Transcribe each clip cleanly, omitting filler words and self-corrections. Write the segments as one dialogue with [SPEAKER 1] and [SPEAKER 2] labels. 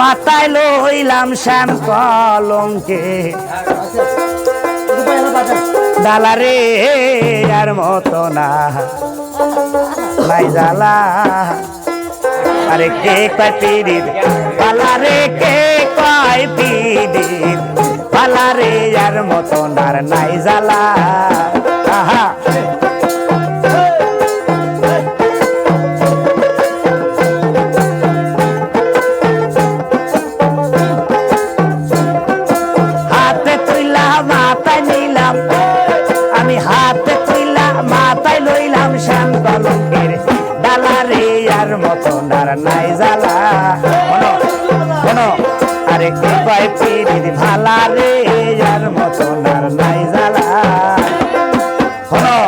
[SPEAKER 1] মাথায় লইলাম শ্যাম কলঙ্কে ডালারে আর মতো না নাই জ্বালা আরে কে কয় পিরিত পালারে কে কয় পিরিত পালারে আর মতো নার নাই জ্বালা আহা হাতে তুইলা মাথায় নিলাম আমি হাতে তুইলা মাথায় লইলাম শ্যাম কলঙ্কের ডালারে আর মতো নার নাই জ্বালা শোনো আরে কে কয় পিরিত ভালা রে আর মতো নার নাই জ্বালা শোনো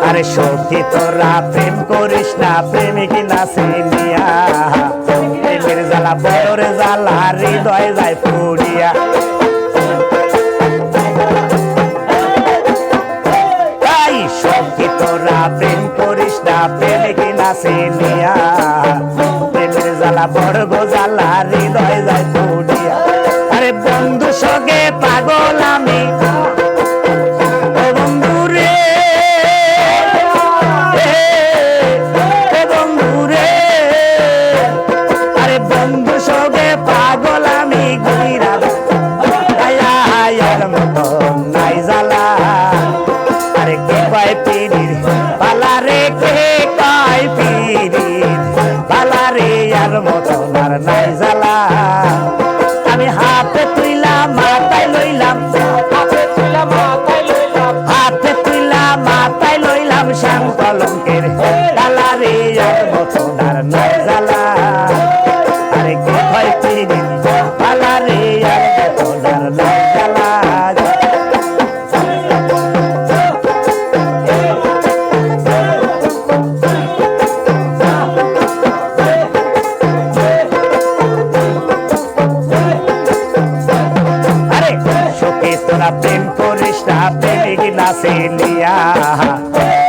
[SPEAKER 1] আরে সখী তোরা প্রেম করিস না প্রেমিক নাচে নিয়া প্রেমের জ্বালা বড়র জ্বালা হৃদয় যায় পুড়িয়া তাই সখী তোরা প্রেম করিস না প্রেমিক নাচে নিয়া প্রেমের জ্বালা বড় গো জ্বালা হৃদয় যায় পুড়িয়া আরে বন্ধু সঙ্গে পাগল আমি নাই জ্বালা আমি হাতে তুইলা মাথায় লইলাম হাতে তুইলা মাথায় লইলাম শ্যাম কলঙ্কের ডালারে আর মতো নার নাই জ্বালা আরে কে হয় পিরিত পালারে আর মতো নার নাই জ্বালা তোরা প্রেম করিস না প্রেমিক নাচে নিয়া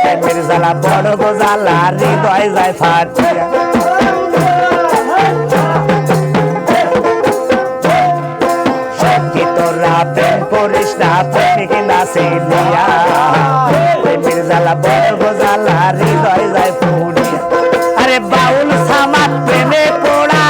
[SPEAKER 1] প্রেমের জ্বালা বড় গো জ্বালা হৃদয় যায় ফাটিয়া সখী তোরা প্রেম করিস না প্রেমিক নাচে নিয়া প্রেমের জ্বালা বড় গো জ্বালা হৃদয় যায় ফুটিয়া আরে বাউল সামাদ প্রেমে পড়া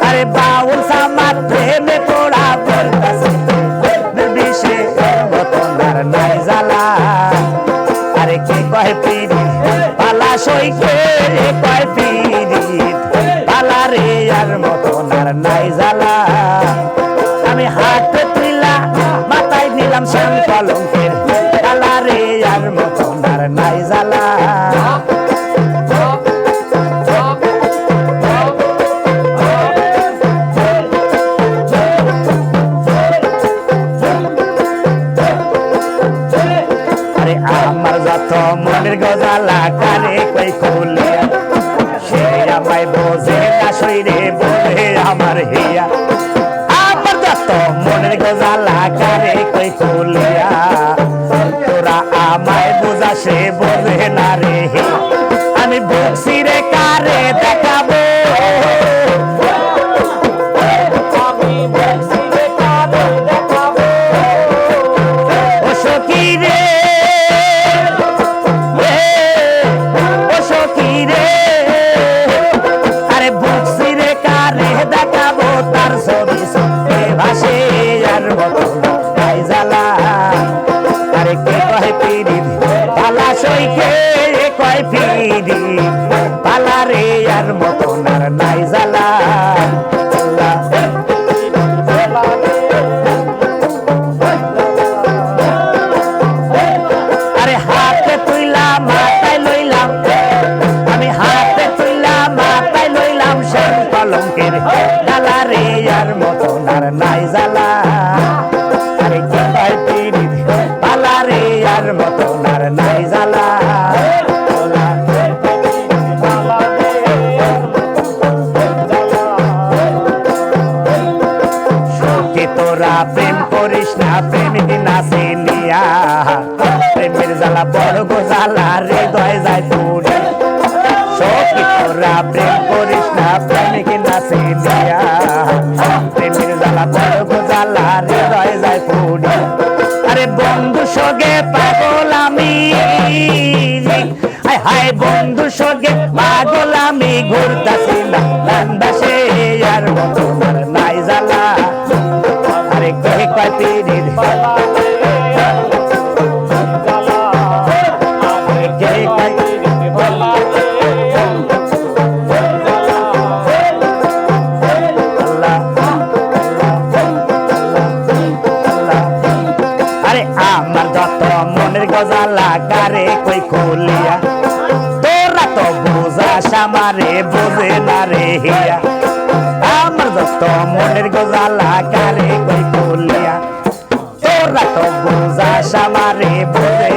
[SPEAKER 1] আরে বাউল সামাদ প্রেমে পড়া বলতাছে বিষে মতো নার নাই জ্বালা আরে কে কয় পিরিত পালা সইকে কয় পিরিত পালা রে আর মতো নার নাই জ্বালা আমি হাতে তুইলা মাথায় নিলাম শ্যাম কলঙ্কের পালা রে আর মতো নার নাই জ্বালা আমার যত মনের গজালা কারে কই খুলিয়া সে আমায় বোঝে না শরীরে বলে আমার হিয়া আমার যত মনের গজালা কারে কই খুলিয়া তোরা আমায় বোঝা সে বোঝে না রে আমি বক্সি রে কারে দেখাবো ও সখী রে আরে বক্সি রে কারে দেখাবো তার ছবি ভাসে আর মতো নাই জ্বালা আরে কে কয় পিরিত পালা সইকে কয় পিরিত পালা রে আর মতো নার নাই জ্বালা আরে হাতে তুইলা মাথায় লইলাম আমি হাতে তুইলা মাথায় লইলাম শ্যাম কলঙ্কের ডালা রে আর মতো নার নাই জ্বালা আরে কে কয় পিরিত পালা রে আর মতো নার নাই জ্বালা সঙ্গে পাগল আমি হায় হায় বন্ধু সঙ্গে পাগল আমি ঘুরতাছিলাম লান্দাসে আর মতনার নাই জ্বালা আরে কে কয় পীরির কে কয় আমার যত মনের গজালা কারে কই খুলিয়া তোরা তো বুঝাস আমারে বোঝে না রে হিয়া আমার যত মনের গজালা কারে কই খুলিয়া তোরা তো বুঝাস আমারে বোঝে